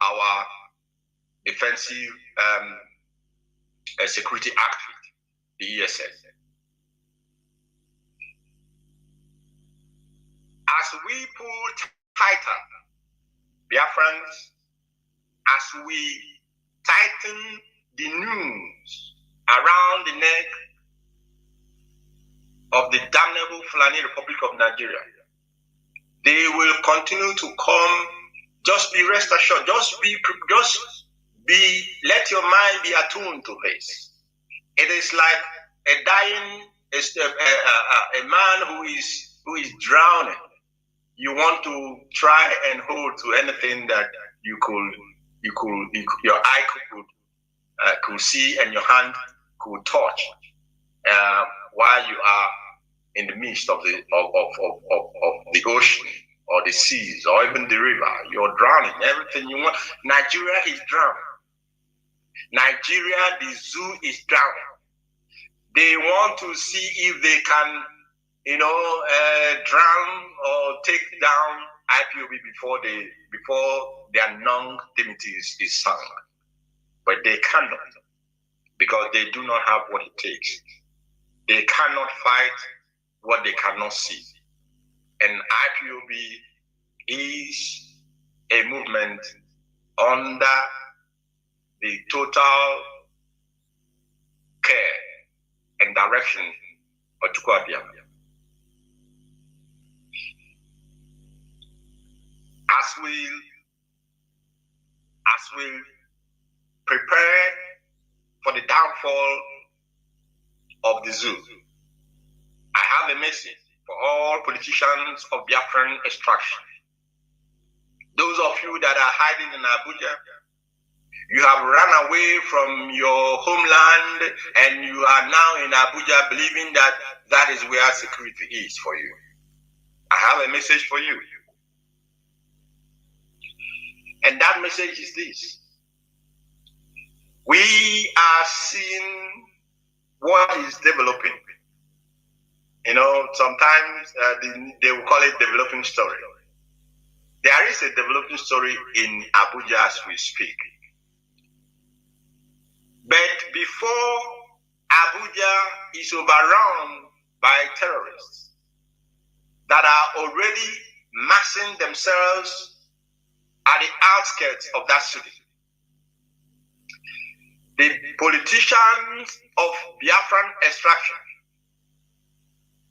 our defensive security outfit, the ESS. As we pull tighter, Biafrans, as we tighten the noose around the neck of the damnable Fulani Republic of Nigeria, they will continue to come. Just be rest assured. Let your mind be attuned to this. It is like a dying, a man who is drowning. You want to try and hold to anything that your eye could see and your hand could touch, while you are in the midst of the ocean or the seas or even the river. You're drowning. Everything you want. Nigeria is drowning. Nigeria, the zoo is drowning. They want to see if they can, drown or take down IPOB before their non-dignity is sunk. But they cannot, because they do not have what it takes. They cannot fight what they cannot see. And IPOB is a movement under the total care and direction of Chukwuabiam. As we prepare for the downfall of the zoo, I have a message for all politicians of Biafran extraction. Those of you that are hiding in Abuja, you have run away from your homeland and you are now in Abuja believing that that is where security is for you. I have a message for you. And that message is this. We are seeing what is developing. Sometimes they will call it developing story. There is a developing story in Abuja as we speak. But before Abuja is overrun by terrorists that are already massing themselves at the outskirts of that city, the politicians of Biafran extraction,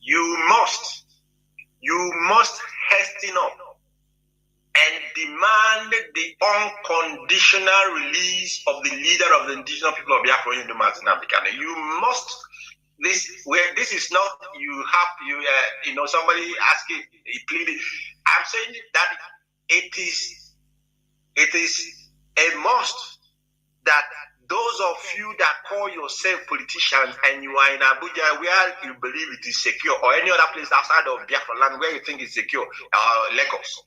you must hasten up and demand the unconditional release of the leader of the indigenous people of Biafra, Mazi Chika Edoziem. You must. This is not somebody asking, pleading. I'm saying that it is a must that those of you that call yourself politicians and you are in Abuja where you believe it is secure, or any other place outside of Biafra land where you think is secure, Lagos,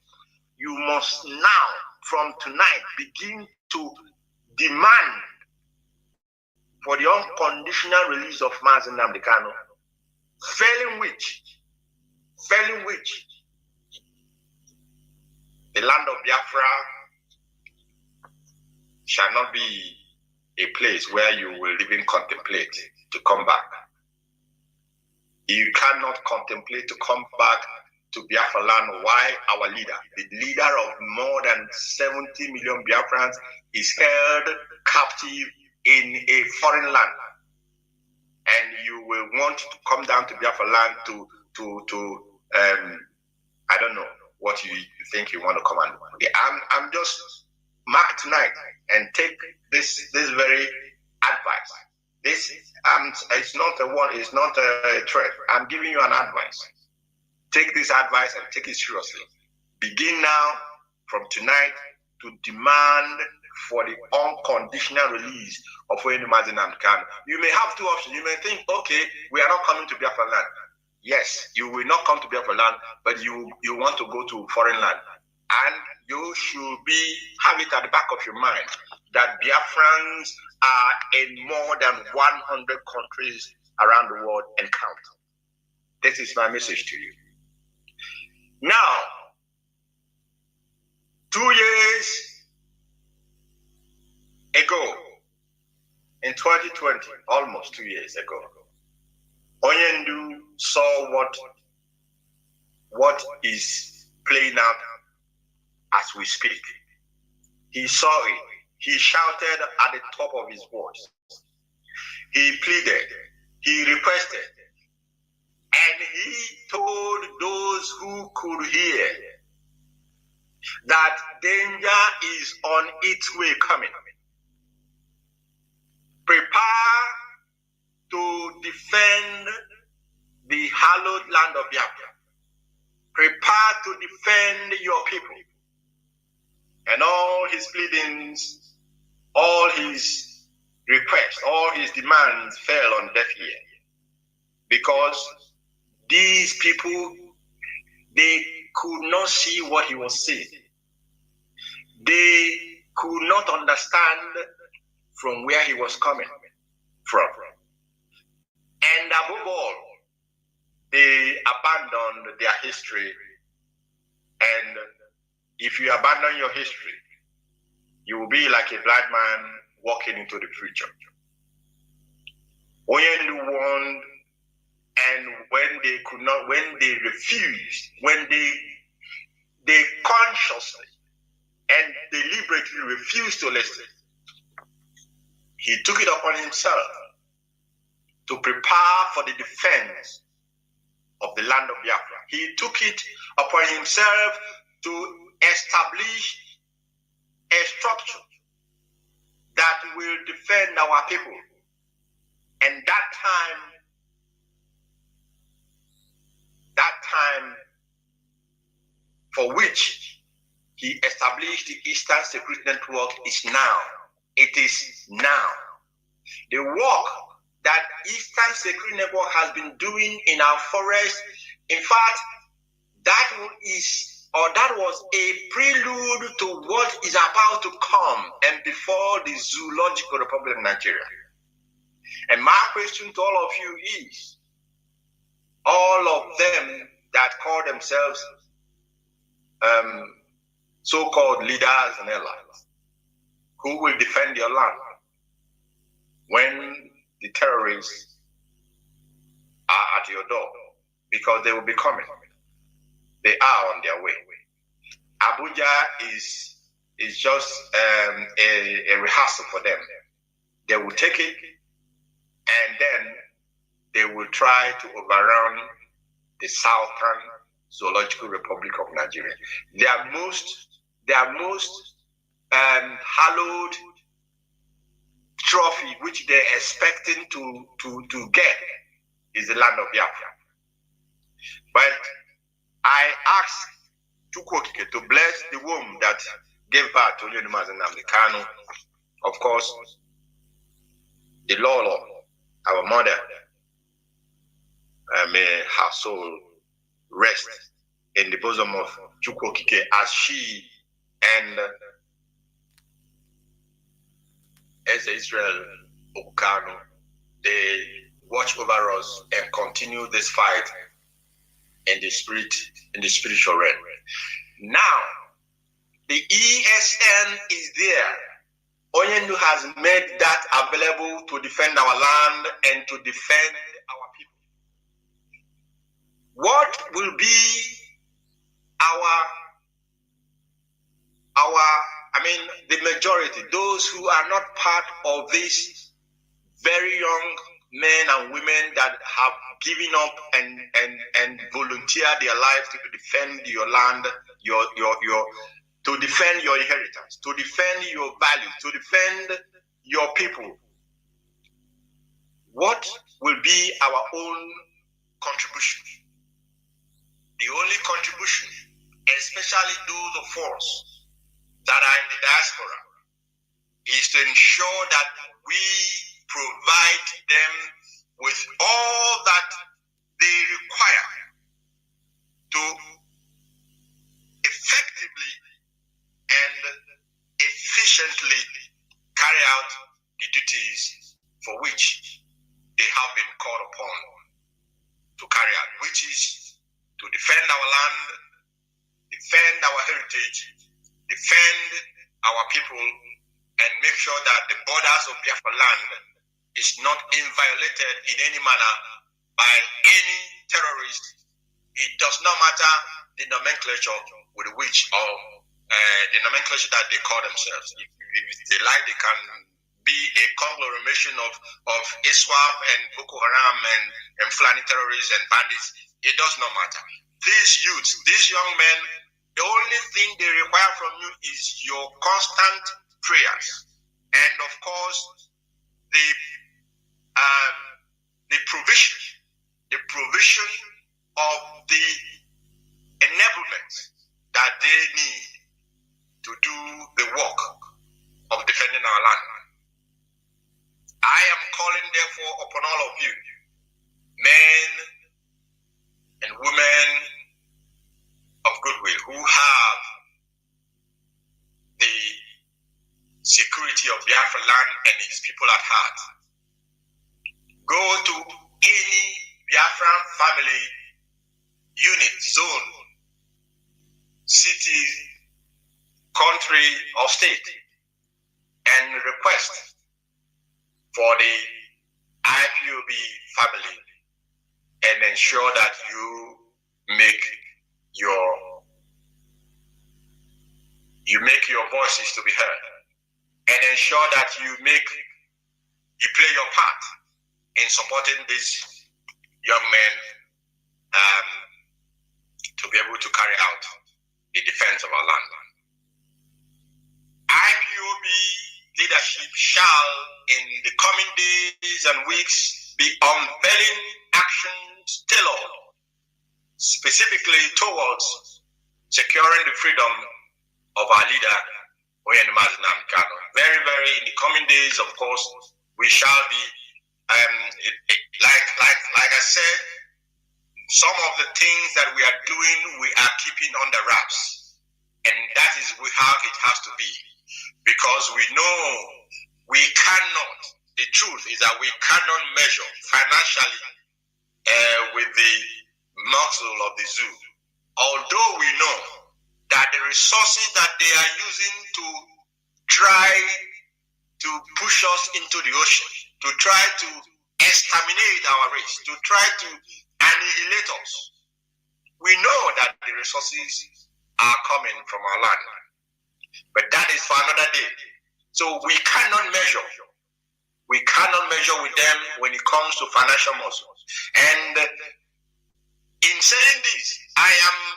you must now, from tonight, begin to demand for the unconditional release of Mazi Chika Edoziem, failing which the land of Biafra shall not be a place where you will even contemplate to come back. You cannot contemplate to come back to Biafra land. Why? Our leader, the leader of more than 70 million Biafrans, is held captive in a foreign land. And you will want to come down to Biafra land to I don't know what you think you want to come and do. I'm just mark tonight and take this very advice. This it's not a threat. I'm giving you an advice. Take this advice and take it seriously. Begin now, from tonight, to demand for the unconditional release of Mazi Chika Edoziem. You may have two options. You may think, okay, we are not coming to Biafra land. Yes, you will not come to Biafra land, but you want to go to foreign land. And you should have it at the back of your mind that Biafrans are in more than 100 countries around the world and count. This is my message to you. Now, 2 years in 2020, almost 2 years ago, Onyendu saw what is playing out as we speak. He saw it. He shouted at the top of his voice. He pleaded. He requested. And he told those who could hear that danger is on its way coming. Prepare to defend the hallowed land of Biafra. Prepare to defend your people. And all his pleadings, all his requests, all his demands fell on deaf ear. Because these people, they could not see what he was saying. They could not understand from where he was coming from. And above all, they abandoned their history. And if you abandon your history, you will be like a blind man walking into the future. Onyendu warned, and when they could not, when they refused, when they consciously and deliberately refused to listen, he took it upon himself to prepare for the defense of the land of Biafra. He took it upon himself to establish a structure that will defend our people. And that time for which he established the Eastern Security Network is now. It is now. The work that Eastern Security Network has been doing in our forest, in fact, that was a prelude to what is about to come and before the Zoological Republic of Nigeria. And my question to all of you is, all of them that call themselves so-called leaders and allies, who will defend your land when the terrorists are at your door? Because they will be coming. They are on their way. Abuja is just a rehearsal for them. They will take it, and then they will try to overrun the Southern Zoological Republic of Nigeria. Their most hallowed trophy, which they're expecting to get, is the land of Biafra. But I asked Chukwokike to bless the womb that gave birth to Hodos Mazi Chika. Of course, the Lord, our mother, may her soul rest in the bosom of Chukwokike as she and as Israel Okano, they watch over us and continue this fight in the spiritual realm. Now, the ESN is there. Onyendu has made that available to defend our land and to defend our people. What will be the majority, those who are not part of this very young men and women that have given up and volunteered their lives to defend your land, to defend your inheritance, to defend your values, to defend your people? What will be our own contribution? The only contribution, especially those of us that are in the diaspora, is to ensure that we provide them with all that they require to effectively and efficiently carry out the duties for which they have been called upon to carry out, which is to defend our land, defend our heritage, defend our people, and make sure that the borders of Biafra land is not inviolated in any manner by any terrorist. It does not matter the nomenclature with which or the nomenclature that they call themselves. If they like, they can be a conglomeration of ISWAP and Boko Haram and Fulani terrorists and bandits. It does not matter. These youths, these young men, the only thing they require from you is your constant prayers. And of course, the provision of the enablement that they need to do the work of defending our land. I am calling therefore upon all of you, men and women of goodwill who have the security of Biafra land and its people at heart. Go to any Biafran family, unit, zone, city, country, or state and request for the IPOB family and ensure that you make your voices to be heard, and ensure that you play your part in supporting these young men to be able to carry out the defense of our land. IPOB leadership shall, in the coming days and weeks, be unveiling actions tailored specifically towards securing the freedom of our leader, Hodos Mazi Chika. Very, very, in the coming days, of course, we shall be, like I said, some of the things that we are doing, we are keeping under wraps. And that is how it has to be. Because we know we cannot, the truth is that we cannot measure financially with the muscle of the zoo. Although we know that the resources that they are using to try to push us into the ocean, to try to exterminate our race, to try to annihilate us, we know that the resources are coming from our land. But that is for another day. So we cannot measure. We cannot measure with them when it comes to financial muscles. And in saying this, I am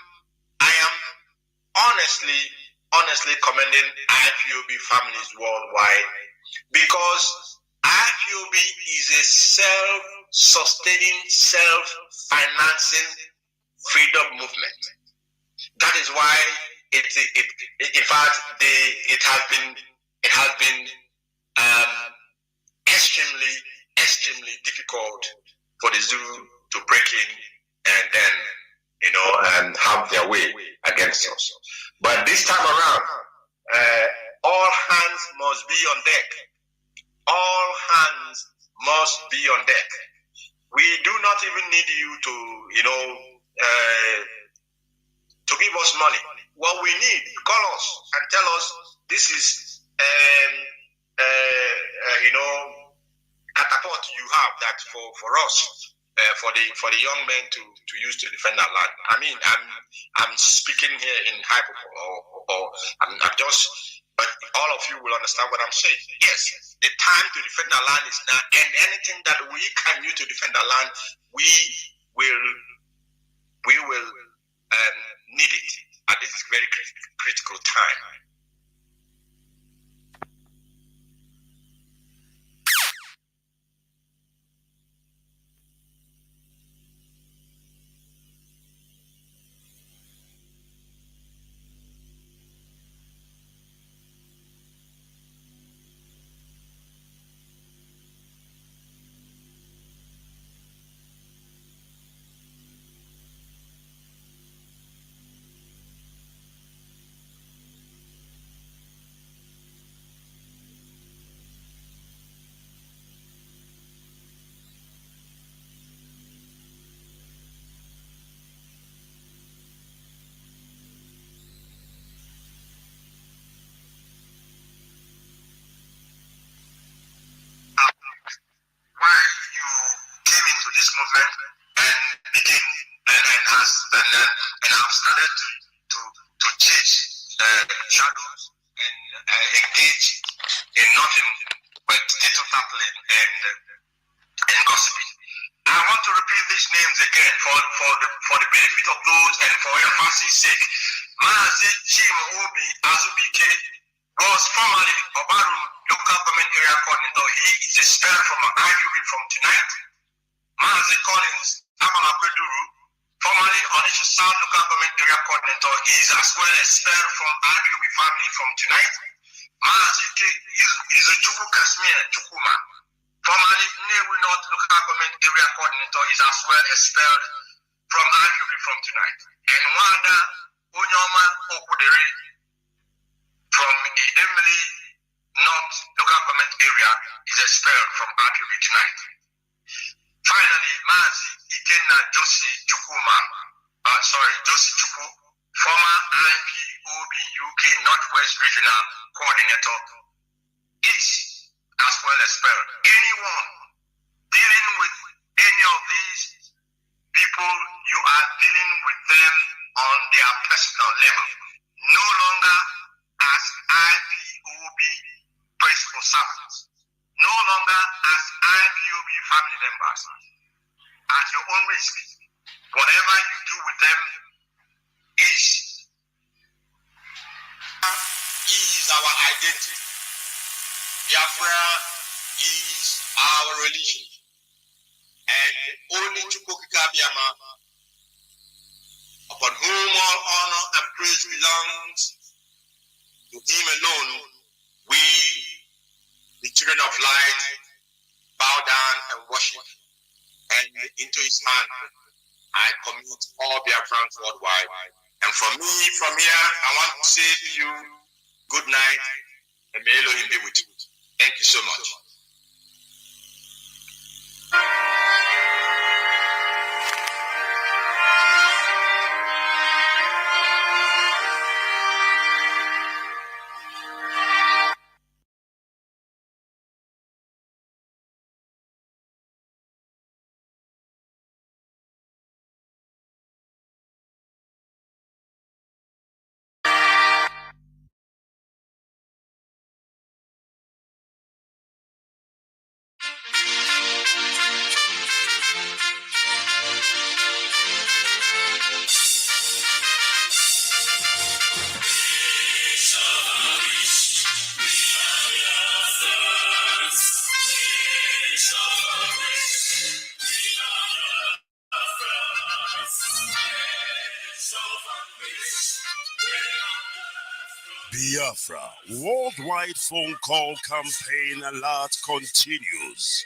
honestly commending IPOB families worldwide, because IPOB is a self-sustaining, self-financing freedom movement. That is why it has been extremely difficult for the zoo to break in and then have their way against us. But this time around, all hands must be on deck. All hands must be on deck. We do not even need you to give us money. What we need, call us and tell us this is catapult you have that for us, for the young men to use to defend our land. I mean, I'm speaking here in hyper, or I'm just, but all of you will understand what I'm saying. Yes, the time to defend our land is now, and anything that we can use to defend our land, we will need it at this very critical time. engage in nothing but tittle tattling and gossiping. I want to repeat these names again for the benefit of those and for emphasis sake. Mazi Chika Edoziem was formerly Obaru local government area coordinator. He is expelled from an IQB from tonight. Mazi Collins Yamal-402, formerly Onisha South local government area coordinator, is as well expelled from IQB family from tonight. Mazi Chika Edoziem, formerly Nnewi North local government area coordinator, is as well expelled from IQB from tonight. And Wanda Onyoma Okudere from Idemili North local government area is expelled from IQB tonight. Finally, Mazi Josie Chukwu, former IPOB UK Northwest Regional Coordinator, is as well expelled. Anyone dealing with any of these people, you are dealing with them on their personal level, no longer as IPOB principal servants, no longer as IPOB family members. At your own risk, whatever you do with them is our identity. Biafra is our religion, and only Chukwuka Abiyama, upon whom all honor and praise belongs, to him alone, we, the children of light, bow down and worship, and into his hand I commit all Biafrans worldwide. And from here, I want to say to you, good night, and may Elohim be with you. Thank you so much. Biafra worldwide phone call campaign alert continues.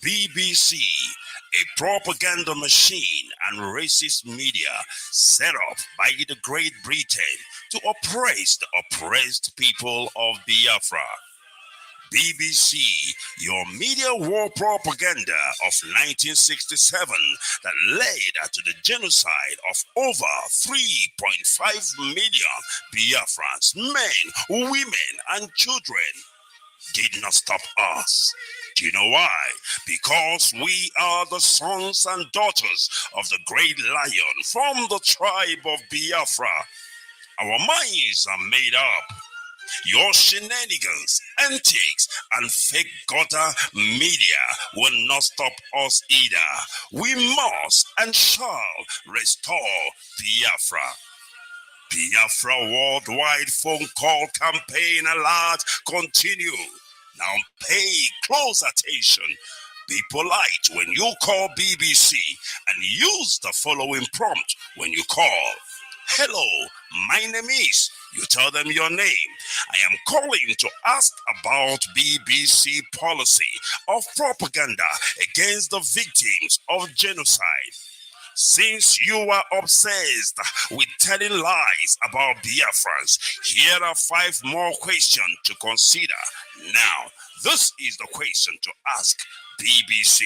BBC, a propaganda machine and racist media set up by the Great Britain to oppress the oppressed people of Biafra. BBC, your media war propaganda of 1967 that led to the genocide of over 3.5 million Biafrans, men, women, and children, did not stop us. Do you know why? Because we are the sons and daughters of the great lion from the tribe of Biafra. Our minds are made up. Your shenanigans, antics, and fake gutter media will not stop us either. We must and shall restore Biafra. Biafra worldwide phone call campaign alert continue. Now pay close attention. Be polite when you call BBC and use the following prompt when you call. Hello, my name is. You tell them your name. I am calling to ask about BBC policy of propaganda against the victims of genocide. Since you are obsessed with telling lies about Biafrans, here are 5 more questions to consider. Now, this is the question to ask BBC.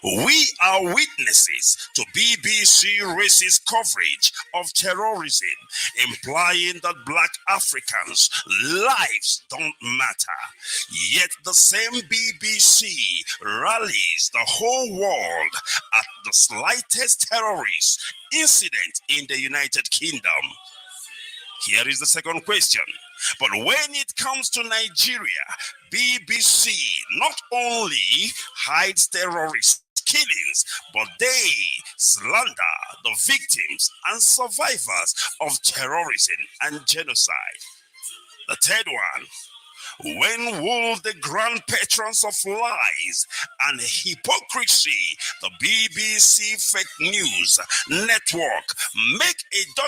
We are witnesses to BBC racist coverage of terrorism, implying that Black Africans' lives don't matter. Yet the same BBC rallies the whole world at the slightest terrorist incident in the United Kingdom. Here is the second question. But when it comes to Nigeria, BBC not only hides terrorist killings, but they slander the victims and survivors of terrorism and genocide. The third one, when will the grand patrons of lies and hypocrisy, the BBC Fake News Network, make a